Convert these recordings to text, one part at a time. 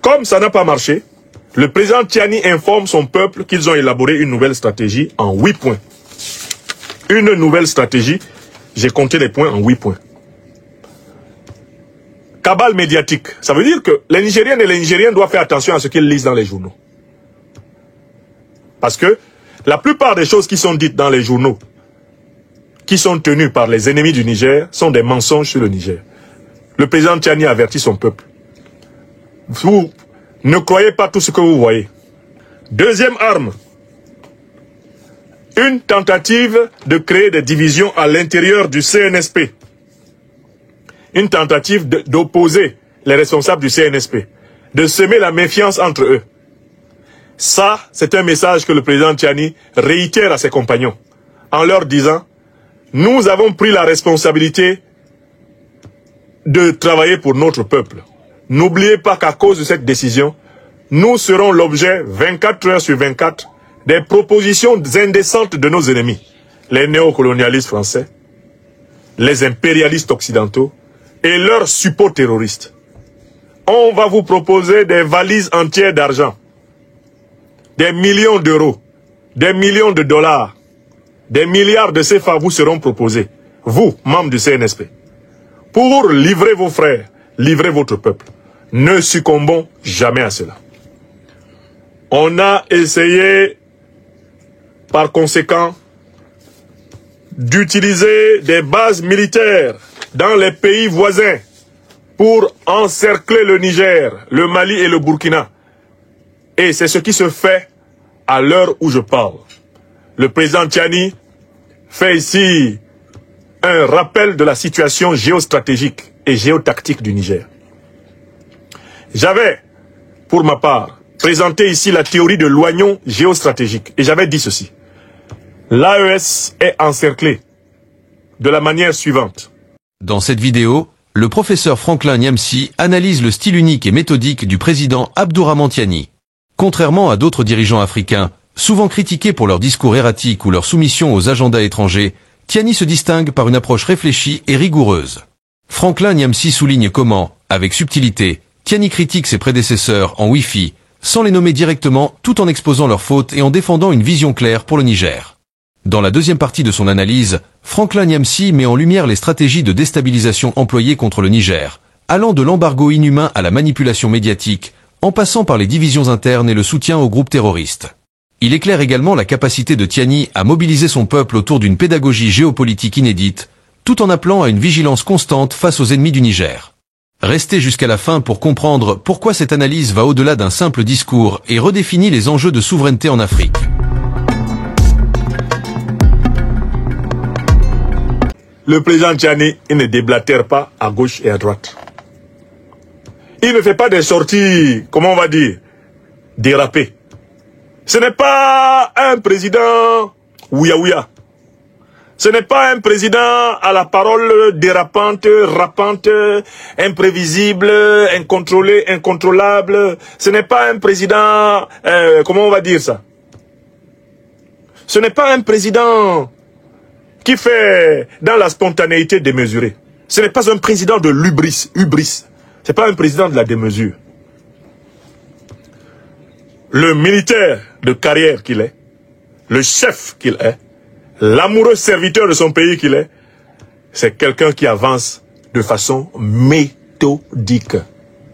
Comme ça n'a pas marché, le président Tiani informe son peuple qu'ils ont élaboré une nouvelle stratégie en 8 points. Une nouvelle stratégie, j'ai compté les points en 8 points. Cabale médiatique, ça veut dire que les Nigériennes et les Nigériens doivent faire attention à ce qu'ils lisent dans les journaux. Parce que la plupart des choses qui sont dites dans les journaux, qui sont tenues par les ennemis du Niger, sont des mensonges sur le Niger. Le président Tiani avertit son peuple. Vous ne croyez pas tout ce que vous voyez. Deuxième arme, une tentative de créer des divisions à l'intérieur du CNSP. Une tentative d'opposer les responsables du CNSP, de semer la méfiance entre eux. Ça, c'est un message que le président Tiani réitère à ses compagnons, en leur disant, nous avons pris la responsabilité de travailler pour notre peuple. N'oubliez pas qu'à cause de cette décision, nous serons l'objet 24 heures sur 24 des propositions indécentes de nos ennemis, les néocolonialistes français, les impérialistes occidentaux et leurs suppôts terroristes. On va vous proposer des valises entières d'argent, des millions d'euros, des millions de dollars, des milliards de CFA vous seront proposés, vous, membres du CNSP, pour livrer vos frères, livrer votre peuple. Ne succombons jamais à cela. On a essayé, par conséquent, d'utiliser des bases militaires dans les pays voisins pour encercler le Niger, le Mali et le Burkina. Et c'est ce qui se fait à l'heure où je parle. Le président Tiani fait ici un rappel de la situation géostratégique et géotactique du Niger. J'avais, pour ma part, présenté ici la théorie de l'oignon géostratégique. Et j'avais dit ceci. L'AES est encerclée de la manière suivante. Dans cette vidéo, le professeur Franklin Niamsi analyse le style unique et méthodique du président Abdourahmane Tiani. Contrairement à d'autres dirigeants africains, souvent critiqués pour leurs discours erratiques ou leur soumission aux agendas étrangers, Tiani se distingue par une approche réfléchie et rigoureuse. Franklin Niamsi souligne comment, avec subtilité, Tiani critique ses prédécesseurs en Wi-Fi, sans les nommer directement, tout en exposant leurs fautes et en défendant une vision claire pour le Niger. Dans la deuxième partie de son analyse, Franklin Niamsi met en lumière les stratégies de déstabilisation employées contre le Niger, allant de l'embargo inhumain à la manipulation médiatique, en passant par les divisions internes et le soutien aux groupes terroristes. Il éclaire également la capacité de Tiani à mobiliser son peuple autour d'une pédagogie géopolitique inédite, tout en appelant à une vigilance constante face aux ennemis du Niger. Restez jusqu'à la fin pour comprendre pourquoi cette analyse va au-delà d'un simple discours et redéfinit les enjeux de souveraineté en Afrique. Le président Tiani, il ne déblatère pas à gauche et à droite. Il ne fait pas des sorties, comment on va dire, dérapées. Ce n'est pas un président ouya-ouya. Ce n'est pas un président à la parole dérapante, rapante, imprévisible, incontrôlé, incontrôlable. Ce n'est pas un président, comment on va dire ça? Ce n'est pas un président qui fait dans la spontanéité démesurée. Ce n'est pas un président de l'hubris. Ce n'est pas un président de la démesure. Le militaire de carrière qu'il est, le chef qu'il est, l'amoureux serviteur de son pays qu'il est, c'est quelqu'un qui avance de façon méthodique.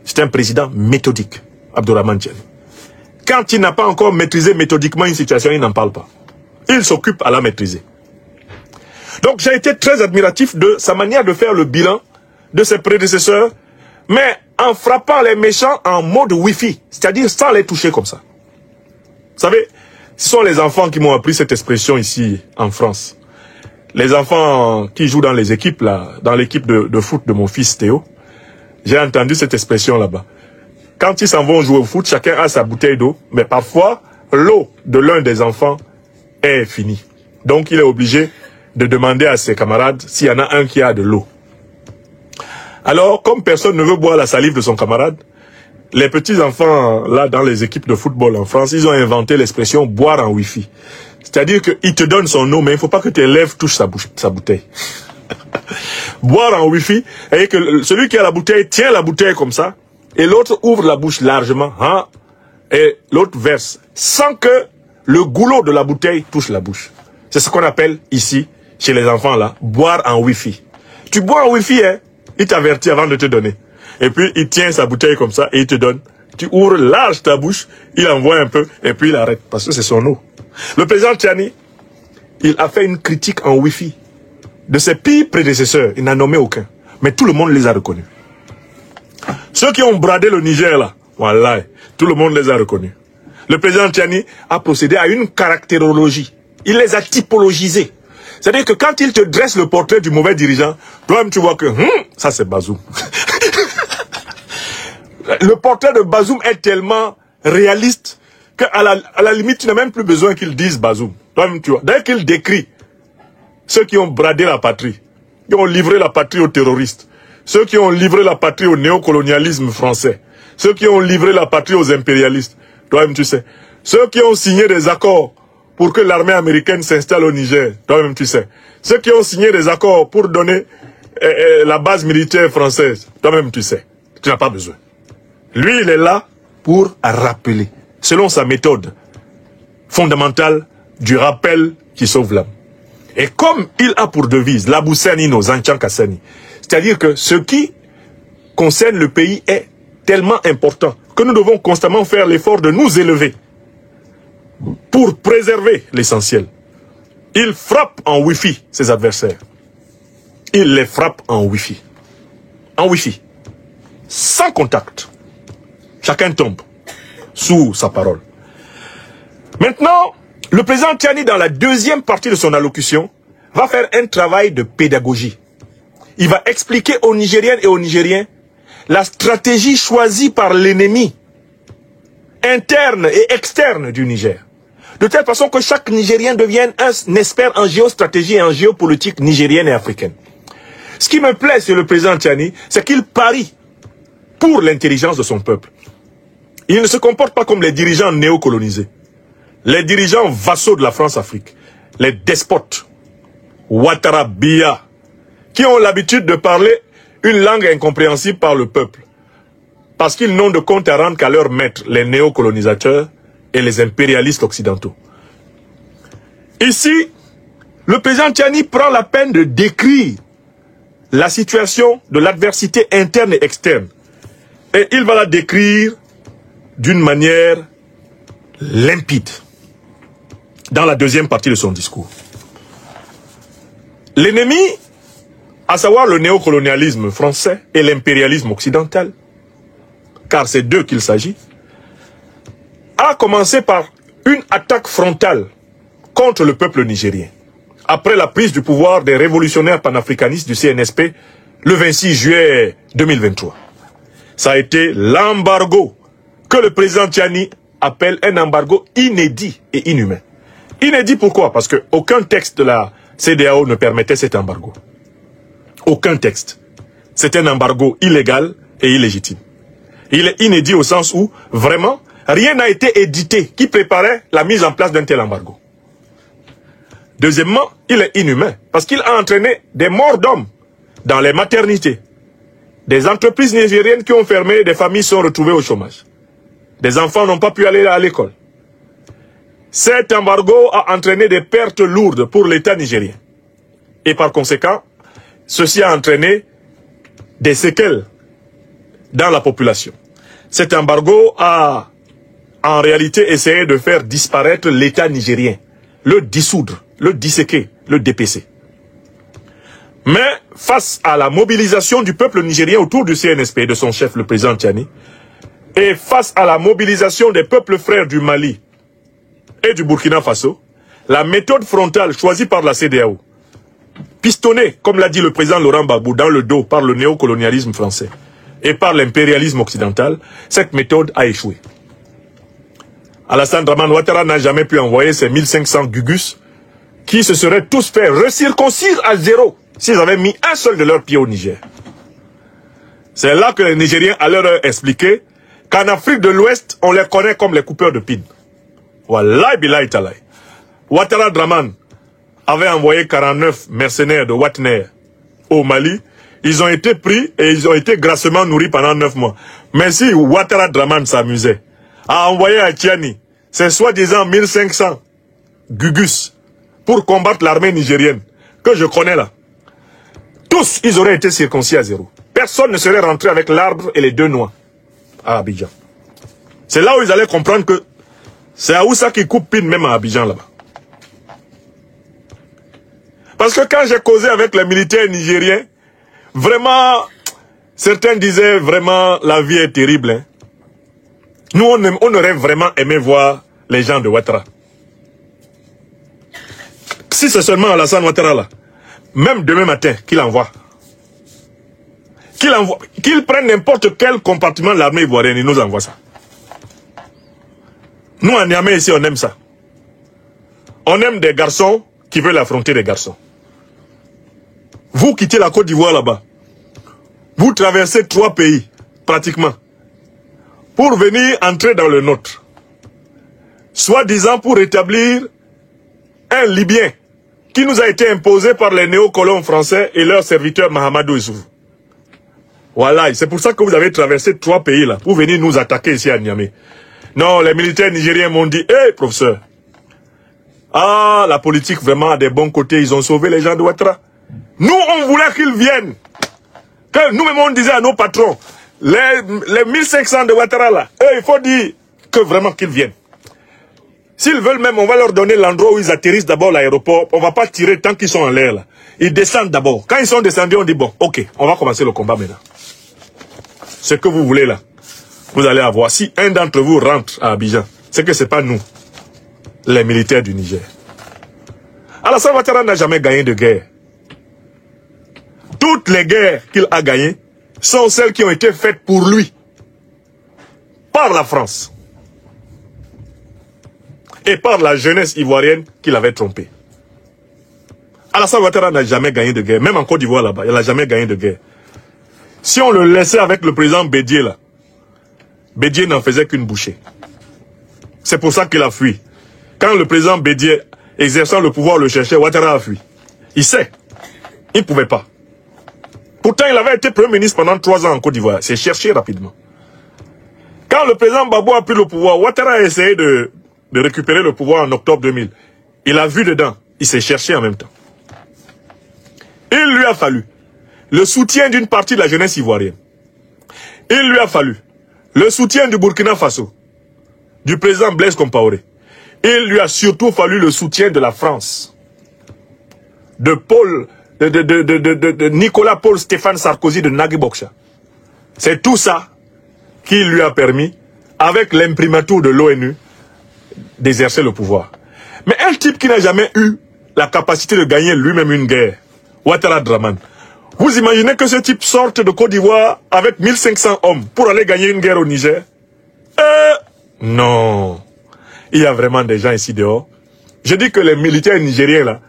C'est un président méthodique, Abdourahmane Tiani. Quand il n'a pas encore maîtrisé méthodiquement une situation, il n'en parle pas. Il s'occupe à la maîtriser. Donc j'ai été très admiratif de sa manière de faire le bilan de ses prédécesseurs, mais en frappant les méchants en mode Wi-Fi, c'est-à-dire sans les toucher comme ça. Vous savez, ce sont les enfants qui m'ont appris cette expression ici en France. Les enfants qui jouent dans les équipes, là, dans l'équipe de foot de mon fils Théo, j'ai entendu cette expression là-bas. Quand ils s'en vont jouer au foot, chacun a sa bouteille d'eau, mais parfois, l'eau de l'un des enfants est finie. Donc il est obligé de demander à ses camarades s'il y en a un qui a de l'eau. Alors, comme personne ne veut boire la salive de son camarade, les petits-enfants, là, dans les équipes de football en France, ils ont inventé l'expression « boire en Wi-Fi ». C'est-à-dire qu'il te donne son eau, mais il ne faut pas que tes lèvres touchent sa bouteille. Boire en Wi-Fi, et que celui qui a la bouteille tient la bouteille comme ça, et l'autre ouvre la bouche largement, hein, et l'autre verse, sans que le goulot de la bouteille touche la bouche. C'est ce qu'on appelle ici, chez les enfants là, boire en wifi. Tu bois en wifi, hein, il t'avertit avant de te donner. Et puis il tient sa bouteille comme ça et il te donne. Tu ouvres large ta bouche, il envoie un peu et puis il arrête parce que c'est son eau. Le président Tchiani, il a fait une critique en wifi de ses pires prédécesseurs. Il n'a nommé aucun. Mais tout le monde les a reconnus. Ceux qui ont bradé le Niger là, voilà, tout le monde les a reconnus. Le président Tchiani a procédé à une caractérologie. Il les a typologisés. C'est-à-dire que quand il te dresse le portrait du mauvais dirigeant, toi-même tu vois que ça c'est Bazoum. Le portrait de Bazoum est tellement réaliste qu'à la limite tu n'as même plus besoin qu'il dise Bazoum. Toi-même tu vois. Dès qu'il décrit ceux qui ont bradé la patrie, qui ont livré la patrie aux terroristes, ceux qui ont livré la patrie au néocolonialisme français, ceux qui ont livré la patrie aux impérialistes, toi-même tu sais, ceux qui ont signé des accords pour que l'armée américaine s'installe au Niger, toi-même tu sais, ceux qui ont signé des accords pour donner la base militaire française, toi-même tu sais, tu n'as pas besoin. Lui, il est là pour rappeler, selon sa méthode fondamentale du rappel qui sauve l'âme. Et comme il a pour devise l'Aboussani no Zanchan Kassani, c'est-à-dire que ce qui concerne le pays est tellement important que nous devons constamment faire l'effort de nous élever pour préserver l'essentiel. Il frappe en wifi ses adversaires. Il les frappe en wifi. En wifi. Sans contact. Chacun tombe sous sa parole. Maintenant, le président Tchiani, dans la deuxième partie de son allocution, va faire un travail de pédagogie. Il va expliquer aux Nigériennes et aux Nigériens la stratégie choisie par l'ennemi interne et externe du Niger. De telle façon que chaque Nigérien devienne un expert en géostratégie et en géopolitique nigérienne et africaine. Ce qui me plaît sur le président Tchiani, c'est qu'il parie pour l'intelligence de son peuple. Il ne se comporte pas comme les dirigeants néocolonisés, les dirigeants vassaux de la France-Afrique, les despotes, Ouattara, Biya, qui ont l'habitude de parler une langue incompréhensible par le peuple, parce qu'ils n'ont de compte à rendre qu'à leur maître, les néocolonisateurs et les impérialistes occidentaux. Ici, le président Tchiani prend la peine de décrire la situation de l'adversité interne et externe. Et il va la décrire d'une manière limpide dans la deuxième partie de son discours. L'ennemi, à savoir le néocolonialisme français et l'impérialisme occidental, car c'est d'eux qu'il s'agit, a commencé par une attaque frontale contre le peuple nigérien, après la prise du pouvoir des révolutionnaires panafricanistes du CNSP le 26 juillet 2023. Ça a été l'embargo que le président Tchiani appelle un embargo inédit et inhumain. Inédit pourquoi? Parce qu'aucun texte de la CEDEAO ne permettait cet embargo. Aucun texte. C'est un embargo illégal et illégitime. Il est inédit au sens où, vraiment, rien n'a été édité qui préparait la mise en place d'un tel embargo. Deuxièmement, il est inhumain parce qu'il a entraîné des morts d'hommes dans les maternités. Des entreprises nigériennes qui ont fermé, des familles sont retrouvées au chômage. Des enfants n'ont pas pu aller à l'école. Cet embargo a entraîné des pertes lourdes pour l'État nigérien. Et par conséquent, ceci a entraîné des séquelles dans la population. Cet embargo a en réalité essayé de faire disparaître l'État nigérien, le dissoudre, le disséquer, le dépécer. Mais face à la mobilisation du peuple nigérien autour du CNSP et de son chef, le président Tchiani, et face à la mobilisation des peuples frères du Mali et du Burkina Faso, la méthode frontale choisie par la CEDEAO, pistonnée, comme l'a dit le président Laurent Gbagbo, dans le dos par le néocolonialisme français et par l'impérialisme occidental, cette méthode a échoué. Alassane Dramane Ouattara n'a jamais pu envoyer ses 1500 Gugus qui se seraient tous fait recirconcire à zéro s'ils avaient mis un seul de leurs pieds au Niger. C'est là que les Nigériens allaient leur expliquer qu'en Afrique de l'Ouest, on les connaît comme les coupeurs de pines. Wallahi billahi talay. Ouattara Dramane avait envoyé 49 mercenaires de Wagner au Mali. Ils ont été pris et ils ont été grassement nourris pendant 9 mois. Mais si Ouattara Draman s'amusait à envoyer à Tiani ces soi-disant 1500 Gugus pour combattre l'armée nigérienne, que je connais là, tous, ils auraient été circoncis à zéro. Personne ne serait rentré avec l'arbre et les deux noix à Abidjan. C'est là où ils allaient comprendre que c'est Aoussa qui coupe pine même à Abidjan là-bas. Parce que quand j'ai causé avec les militaires nigériens, vraiment, certains disaient vraiment la vie est terrible. Hein. Nous, on aurait vraiment aimé voir les gens de Ouattara. Si c'est seulement Alassane Ouattara là, même demain matin, qu'il envoie. Qu'il prenne n'importe quel compartiment de l'armée ivoirienne, il nous envoie ça. Nous, en Niamey, ici, on aime ça. On aime des garçons qui veulent affronter des garçons. Vous quittez la Côte d'Ivoire là-bas. Vous traversez 3 pays, pratiquement, pour venir entrer dans le nôtre. Soi-disant pour établir un Libyen qui nous a été imposé par les néocolons français et leur serviteur Mahamadou Issoufou. Voilà, c'est pour ça que vous avez traversé 3 pays là, pour venir nous attaquer ici à Niamey. Non, les militaires nigériens m'ont dit, hé, professeur, ah, la politique vraiment a des bons côtés, ils ont sauvé les gens de Ouattara. Nous, on voulait qu'ils viennent. Que nous-mêmes, on disait à nos patrons, les 1500 de Ouattara là, il faut dire que vraiment qu'ils viennent. S'ils veulent même, on va leur donner l'endroit où ils atterrissent d'abord l'aéroport. On ne va pas tirer tant qu'ils sont en l'air là. Ils descendent d'abord. Quand ils sont descendus, on dit bon, ok, on va commencer le combat maintenant. Ce que vous voulez là, vous allez avoir. Si un d'entre vous rentre à Abidjan, c'est que ce n'est pas nous, les militaires du Niger. Alassane Ouattara n'a jamais gagné de guerre. Toutes les guerres qu'il a gagnées sont celles qui ont été faites pour lui, par la France. Et par la jeunesse ivoirienne qu'il avait trompée. Alassane Ouattara n'a jamais gagné de guerre. Même en Côte d'Ivoire là-bas, il n'a jamais gagné de guerre. Si on le laissait avec le président Bédié là, Bédié n'en faisait qu'une bouchée. C'est pour ça qu'il a fui. Quand le président Bédié, exerçant le pouvoir, le cherchait, Ouattara a fui. Il sait. Il ne pouvait pas. Pourtant, il avait été Premier ministre pendant 3 ans en Côte d'Ivoire. C'est cherché rapidement. Quand le président Gbagbo a pris le pouvoir, Ouattara a essayé de récupérer le pouvoir en octobre 2000. Il a vu dedans. Il s'est cherché en même temps. Il lui a fallu le soutien d'une partie de la jeunesse ivoirienne. Il lui a fallu le soutien du Burkina Faso, du président Blaise Compaoré. Il lui a surtout fallu le soutien de la France, de Nicolas Paul Stéphane Sarkozy de Nagui Bokcha. C'est tout ça qui lui a permis, avec l'imprimatur de l'ONU, d'exercer le pouvoir. Mais un type qui n'a jamais eu la capacité de gagner lui-même une guerre, Ouattara Draman, vous imaginez que ce type sorte de Côte d'Ivoire avec 1500 hommes pour aller gagner une guerre au Niger? Non. Il y a vraiment des gens ici dehors. Je dis que les militaires nigériens là,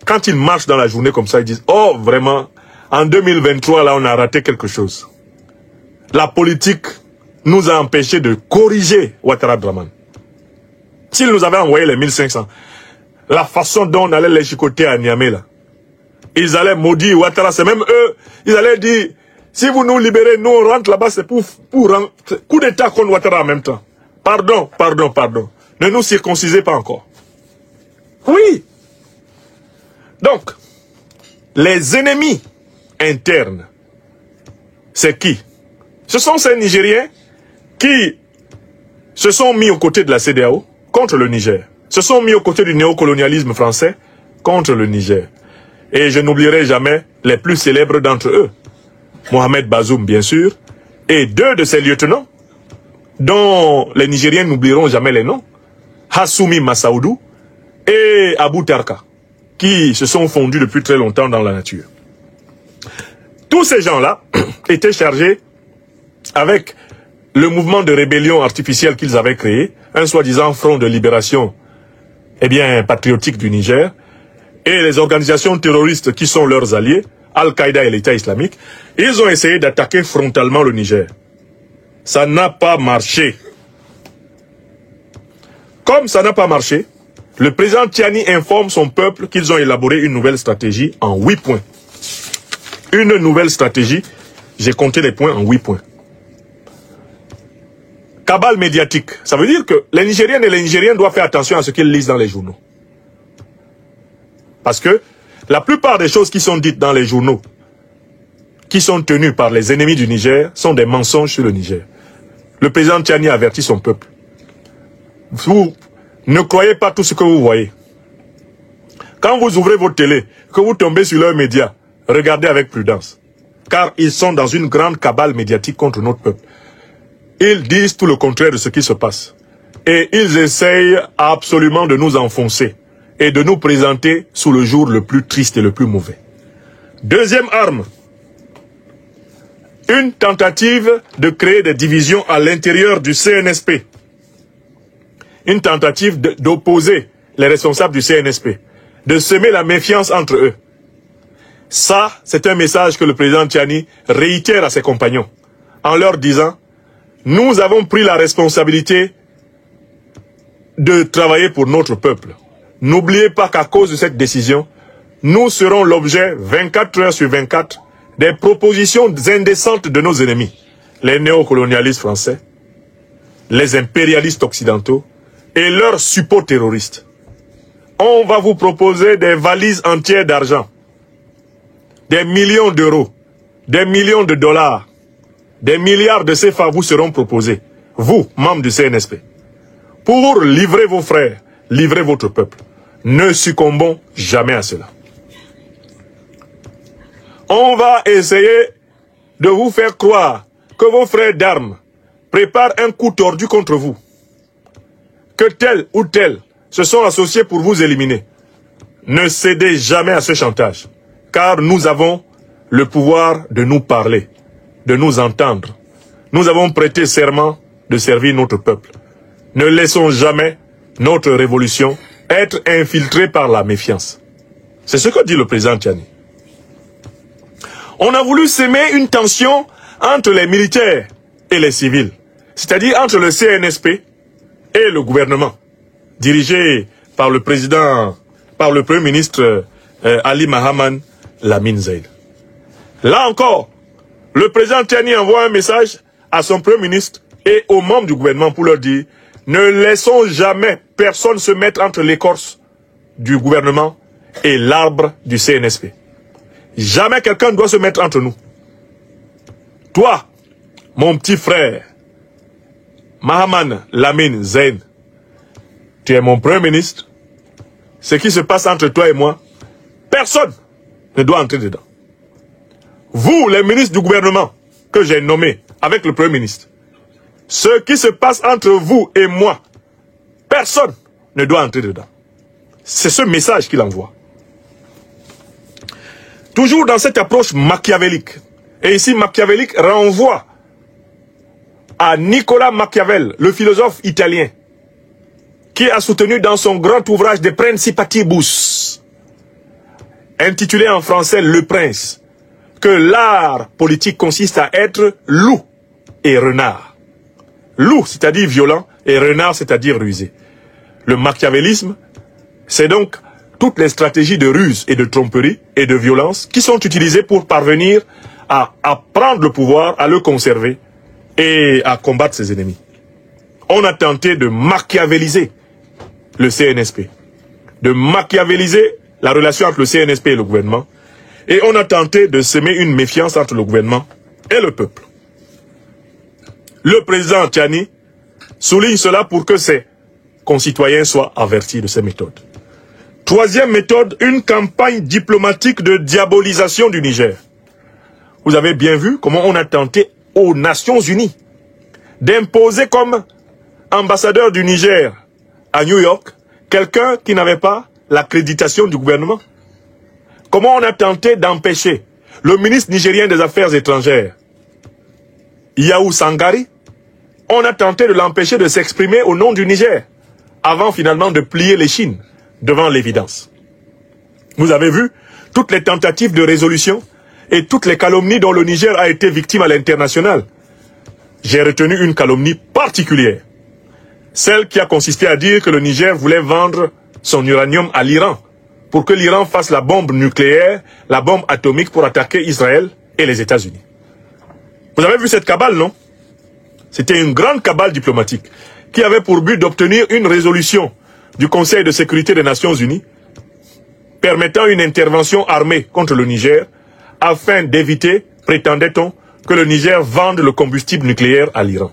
quand ils marchent dans la journée comme ça, ils disent, oh vraiment, en 2023 là on a raté quelque chose. La politique nous a empêché de corriger Ouattara Draman. S'ils nous avaient envoyé les 1500, la façon dont on allait les chicoter à Niamey là, ils allaient maudire Ouattara, c'est même eux, ils allaient dire, si vous nous libérez, nous on rentre là-bas, c'est pour coup d'état contre Ouattara en même temps. Pardon. Ne nous circoncisez pas encore. Oui. Donc, les ennemis internes, c'est qui? Ce sont ces Nigériens qui se sont mis aux côtés de la CEDEAO contre le Niger. Se sont mis aux côtés du néocolonialisme français contre le Niger. Et je n'oublierai jamais les plus célèbres d'entre eux. Mohamed Bazoum, bien sûr, et 2 de ses lieutenants, dont les Nigériens n'oublieront jamais les noms, Hassoumi Massaoudou et Abou Tarka, qui se sont fondus depuis très longtemps dans la nature. Tous ces gens-là étaient chargés avec le mouvement de rébellion artificielle qu'ils avaient créé, un soi-disant front de libération patriotique du Niger, et les organisations terroristes qui sont leurs alliés, Al-Qaïda et l'État islamique, ils ont essayé d'attaquer frontalement le Niger. Ça n'a pas marché. Comme ça n'a pas marché, le président Tiani informe son peuple qu'ils ont élaboré une nouvelle stratégie en 8 points. Une nouvelle stratégie, j'ai compté les points en 8 points. cabale médiatique. Ça veut dire que les Nigériennes et les Nigériens doivent faire attention à ce qu'ils lisent dans les journaux. Parce que la plupart des choses qui sont dites dans les journaux, qui sont tenues par les ennemis du Niger, sont des mensonges sur le Niger. Le président Tchani avertit son peuple. Vous ne croyez pas tout ce que vous voyez. Quand vous ouvrez votre télé, que vous tombez sur leurs médias, regardez avec prudence. Car ils sont dans une grande cabale médiatique contre notre peuple. Ils disent tout le contraire de ce qui se passe. Et ils essayent absolument de nous enfoncer et de nous présenter sous le jour le plus triste et le plus mauvais. Deuxième arme. Une tentative de créer des divisions à l'intérieur du CNSP. Une tentative d'opposer les responsables du CNSP. De semer la méfiance entre eux. Ça, c'est un message que le président Tchani réitère à ses compagnons. En leur disant, nous avons pris la responsabilité de travailler pour notre peuple. N'oubliez pas qu'à cause de cette décision, nous serons l'objet 24 heures sur 24 des propositions indécentes de nos ennemis. Les néocolonialistes français, les impérialistes occidentaux et leurs suppôts terroristes. On va vous proposer des valises entières d'argent, des millions d'euros, des millions de dollars, des milliards de CFA vous seront proposés, vous, membres du CNSP, pour livrer vos frères, livrer votre peuple. Ne succombons jamais à cela. On va essayer de vous faire croire que vos frères d'armes préparent un coup tordu contre vous, que tel ou tel se sont associés pour vous éliminer. Ne cédez jamais à ce chantage, car nous avons le pouvoir de nous parler, de nous entendre. Nous avons prêté serment de servir notre peuple. Ne laissons jamais notre révolution être infiltrée par la méfiance. C'est ce que dit le président Tchani. On a voulu s'aimer une tension entre les militaires et les civils, c'est-à-dire entre le CNSP et le gouvernement, dirigé par le président, par le premier ministre Ali Mahaman Lamine Zein. Là encore, le président Tchani envoie un message à son premier ministre et aux membres du gouvernement pour leur dire « Ne laissons jamais personne se mettre entre l'écorce du gouvernement et l'arbre du CNSP. Jamais quelqu'un ne doit se mettre entre nous. Toi, mon petit frère, Mahaman Lamine Zein, tu es mon premier ministre. Ce qui se passe entre toi et moi, personne ne doit entrer dedans. Vous, les ministres du gouvernement que j'ai nommés avec le premier ministre, ce qui se passe entre vous et moi, personne ne doit entrer dedans. C'est ce message qu'il envoie. Toujours dans cette approche machiavélique. Et ici, machiavélique renvoie à Nicolas Machiavel, le philosophe italien, qui a soutenu dans son grand ouvrage De Principatibus, intitulé en français Le Prince, que l'art politique consiste à être loup et renard. Loup, c'est-à-dire violent, et renard, c'est-à-dire rusé. Le machiavélisme, c'est donc toutes les stratégies de ruse et de tromperie et de violence qui sont utilisées pour parvenir à prendre le pouvoir, à le conserver et à combattre ses ennemis. On a tenté de machiavéliser le CNSP, de machiavéliser la relation entre le CNSP et le gouvernement, et on a tenté de semer une méfiance entre le gouvernement et le peuple. Le président Tchani souligne cela pour que ses concitoyens soient avertis de ces méthodes. Troisième méthode, une campagne diplomatique de diabolisation du Niger. Vous avez bien vu comment on a tenté aux Nations Unies d'imposer comme ambassadeur du Niger à New York quelqu'un qui n'avait pas l'accréditation du gouvernement. Comment on a tenté d'empêcher le ministre nigérien des Affaires étrangères, Yahou Sangari, on a tenté de l'empêcher de s'exprimer au nom du Niger, avant finalement de plier les chines devant l'évidence. Vous avez vu toutes les tentatives de résolution et toutes les calomnies dont le Niger a été victime à l'international. J'ai retenu une calomnie particulière, celle qui a consisté à dire que le Niger voulait vendre son uranium à l'Iran, pour que l'Iran fasse la bombe nucléaire, la bombe atomique pour attaquer Israël et les États-Unis. Vous avez vu cette cabale, non? C'était une grande cabale diplomatique qui avait pour but d'obtenir une résolution du Conseil de sécurité des Nations Unies permettant une intervention armée contre le Niger afin d'éviter, prétendait-on, que le Niger vende le combustible nucléaire à l'Iran.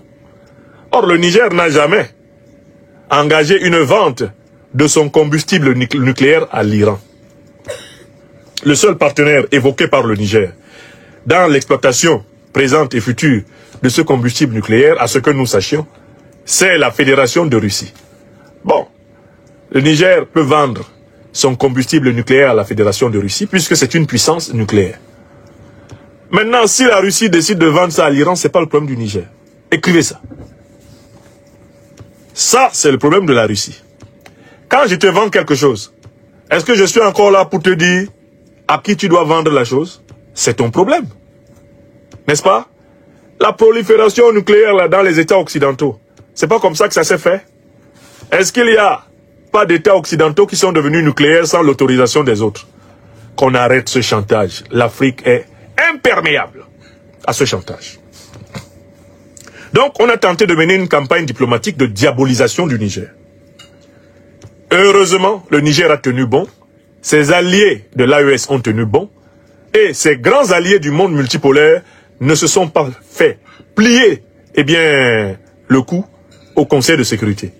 Or, le Niger n'a jamais engagé une vente de son combustible nucléaire à l'Iran. Le seul partenaire évoqué par le Niger dans l'exploitation présente et future de ce combustible nucléaire, à ce que nous sachions, c'est la Fédération de Russie. Bon, le Niger peut vendre son combustible nucléaire à la Fédération de Russie puisque c'est une puissance nucléaire. Maintenant, si la Russie décide de vendre ça à l'Iran, c'est pas le problème du Niger. Écrivez ça. Ça, c'est le problème de la Russie. Quand je te vends quelque chose, est-ce que je suis encore là pour te dire à qui tu dois vendre la chose? C'est ton problème. N'est-ce pas? La prolifération nucléaire là, dans les États occidentaux, c'est pas comme ça que ça s'est fait? Est-ce qu'il y a pas d'États occidentaux qui sont devenus nucléaires sans l'autorisation des autres? Qu'on arrête ce chantage. L'Afrique est imperméable à ce chantage. Donc, on a tenté de mener une campagne diplomatique de diabolisation du Niger. Heureusement, le Niger a tenu bon, ses alliés de l'AES ont tenu bon, et ses grands alliés du monde multipolaire ne se sont pas fait plier, eh bien, le coup au Conseil de sécurité.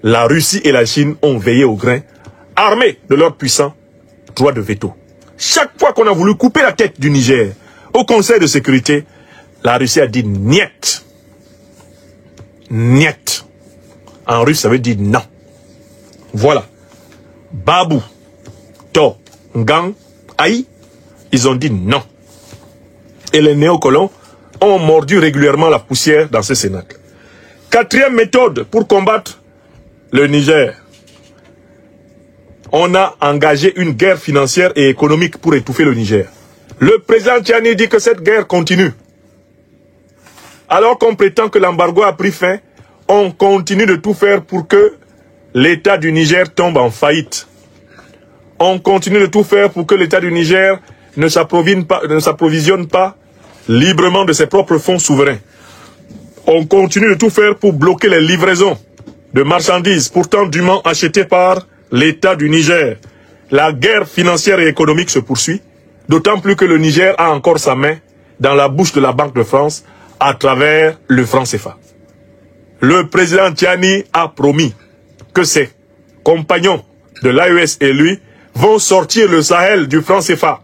La Russie et la Chine ont veillé au grain, armés de leur puissant droit de veto. Chaque fois qu'on a voulu couper la tête du Niger au Conseil de sécurité, la Russie a dit « niet ». Niet. En russe, ça veut dire non. Voilà. Babou, To, Ngang, Aïe, ils ont dit non. Et les néocolons ont mordu régulièrement la poussière dans ce cénacle. Quatrième méthode pour combattre le Niger. On a engagé une guerre financière et économique pour étouffer le Niger. Le président Tchani dit que cette guerre continue. Alors qu'on prétend que l'embargo a pris fin, on continue de tout faire pour que l'État du Niger tombe en faillite. On continue de tout faire pour que l'État du Niger ne s'approvisionne pas librement de ses propres fonds souverains. On continue de tout faire pour bloquer les livraisons de marchandises pourtant dûment achetées par l'État du Niger. La guerre financière et économique se poursuit, d'autant plus que le Niger a encore sa main dans la bouche de la Banque de France à travers le franc CFA. Le président Tchani a promis que ses compagnons de l'AES et lui vont sortir le Sahel du franc CFA.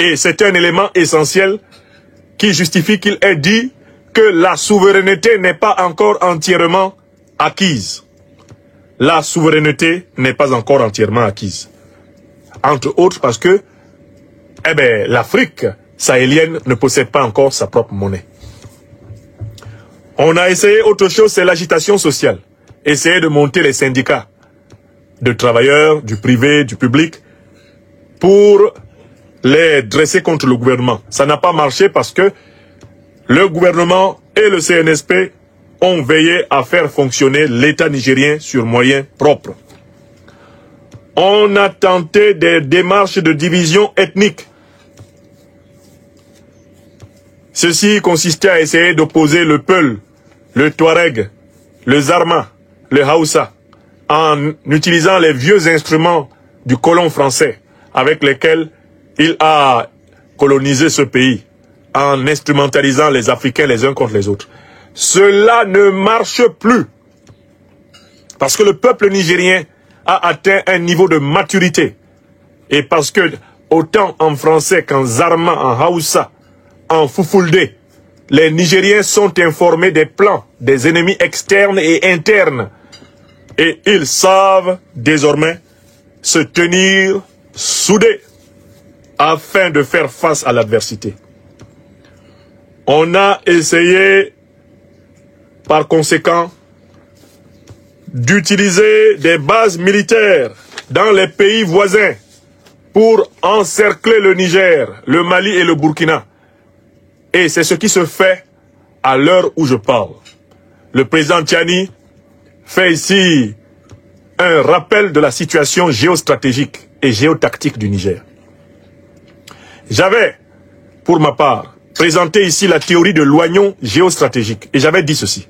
Et c'est un élément essentiel qui justifie qu'il ait dit que la souveraineté n'est pas encore entièrement acquise. La souveraineté n'est pas encore entièrement acquise. Entre autres parce que l'Afrique sahélienne ne possède pas encore sa propre monnaie. On a essayé autre chose, c'est l'agitation sociale. Essayer de monter les syndicats de travailleurs, du privé, du public, pour les dresser contre le gouvernement. Ça n'a pas marché parce que le gouvernement et le CNSP ont veillé à faire fonctionner l'État nigérien sur moyens propres. On a tenté des démarches de division ethnique. Ceci consistait à essayer d'opposer le Peul, le Touareg, le Zarma, le Haoussa, en utilisant les vieux instruments du colon français avec lesquels il a colonisé ce pays, en instrumentalisant les Africains les uns contre les autres. Cela ne marche plus. Parce que le peuple nigérien a atteint un niveau de maturité. Et parce que, autant en français qu'en Zarma, en Haoussa, en Foufoulde, les Nigériens sont informés des plans des ennemis externes et internes. Et ils savent désormais se tenir soudés afin de faire face à l'adversité. On a essayé, par conséquent, d'utiliser des bases militaires dans les pays voisins pour encercler le Niger, le Mali et le Burkina. Et c'est ce qui se fait à l'heure où je parle. Le président Tchani fait ici un rappel de la situation géostratégique et géotactique du Niger. J'avais, pour ma part, présenté ici la théorie de l'oignon géostratégique. Et j'avais dit ceci.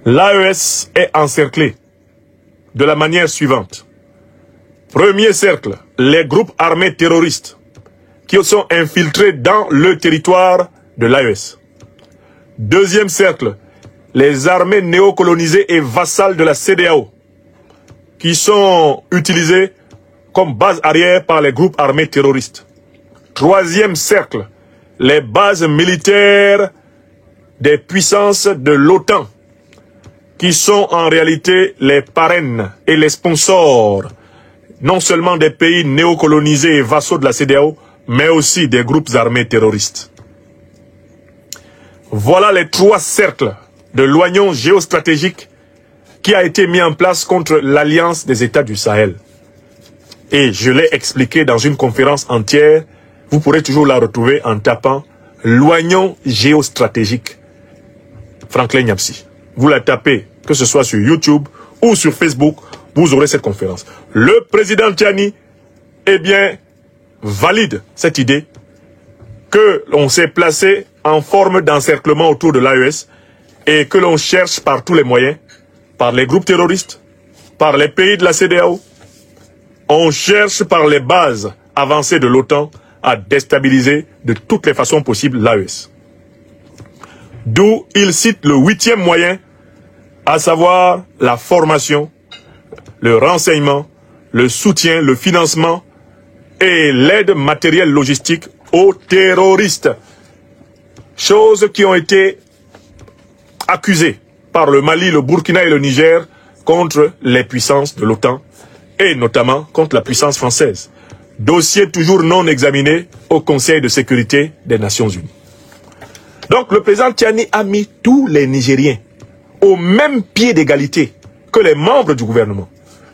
L'AES est encerclé de la manière suivante. Premier cercle, les groupes armés terroristes qui sont infiltrés dans le territoire de l'AES. Deuxième cercle, les armées néocolonisées et vassales de la CEDEAO qui sont utilisées comme base arrière par les groupes armés terroristes. Troisième cercle, les bases militaires des puissances de l'OTAN qui sont en réalité les parraines et les sponsors non seulement des pays néocolonisés et vassaux de la CEDEAO, mais aussi des groupes armés terroristes. Voilà les trois cercles de l'oignon géostratégique qui a été mis en place contre l'Alliance des États du Sahel. Et je l'ai expliqué dans une conférence entière. Vous pourrez toujours la retrouver en tapant l'oignon géostratégique Franklin Nyamsi. Vous la tapez, que ce soit sur YouTube ou sur Facebook, vous aurez cette conférence. Le président Tiani, eh bien, valide cette idée que l'on s'est placé en forme d'encerclement autour de l'AES et que l'on cherche par tous les moyens, par les groupes terroristes, par les pays de la CEDEAO, on cherche par les bases avancées de l'OTAN à déstabiliser de toutes les façons possibles l'AES. D'où il cite le 8e moyen, à savoir la formation, le renseignement, le soutien, le financement et l'aide matérielle logistique aux terroristes. Choses qui ont été accusées par le Mali, le Burkina et le Niger contre les puissances de l'OTAN et notamment contre la puissance française. Dossier toujours non examiné au Conseil de sécurité des Nations Unies. Donc le président Tiani a mis tous les Nigériens au même pied d'égalité que les membres du gouvernement.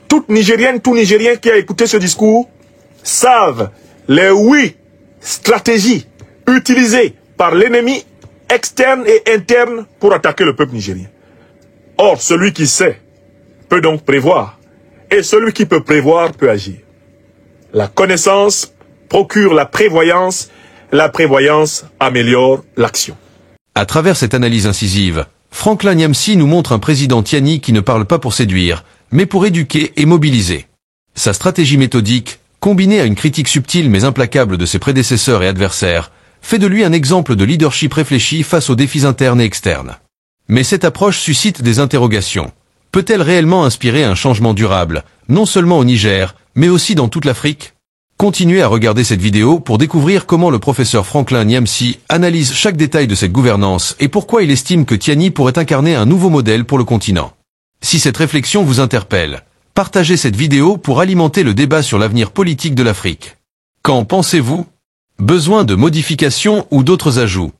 Toute Nigérienne, tout Nigérien qui a écouté ce discours savent les 8 stratégies utilisées par l'ennemi externe et interne pour attaquer le peuple nigérien. Or, celui qui sait peut donc prévoir, et celui qui peut prévoir peut agir. La connaissance procure la prévoyance améliore l'action. À travers cette analyse incisive, Franklin Nyamsi nous montre un président Tiani qui ne parle pas pour séduire, mais pour éduquer et mobiliser. Sa stratégie méthodique, combinée à une critique subtile mais implacable de ses prédécesseurs et adversaires, fait de lui un exemple de leadership réfléchi face aux défis internes et externes. Mais cette approche suscite des interrogations. Peut-elle réellement inspirer un changement durable, non seulement au Niger, mais aussi dans toute l'Afrique? Continuez à regarder cette vidéo pour découvrir comment le professeur Franklin Nyamsi analyse chaque détail de cette gouvernance et pourquoi il estime que Tiani pourrait incarner un nouveau modèle pour le continent. Si cette réflexion vous interpelle, partagez cette vidéo pour alimenter le débat sur l'avenir politique de l'Afrique. Qu'en pensez-vous? Besoin de modifications ou d'autres ajouts?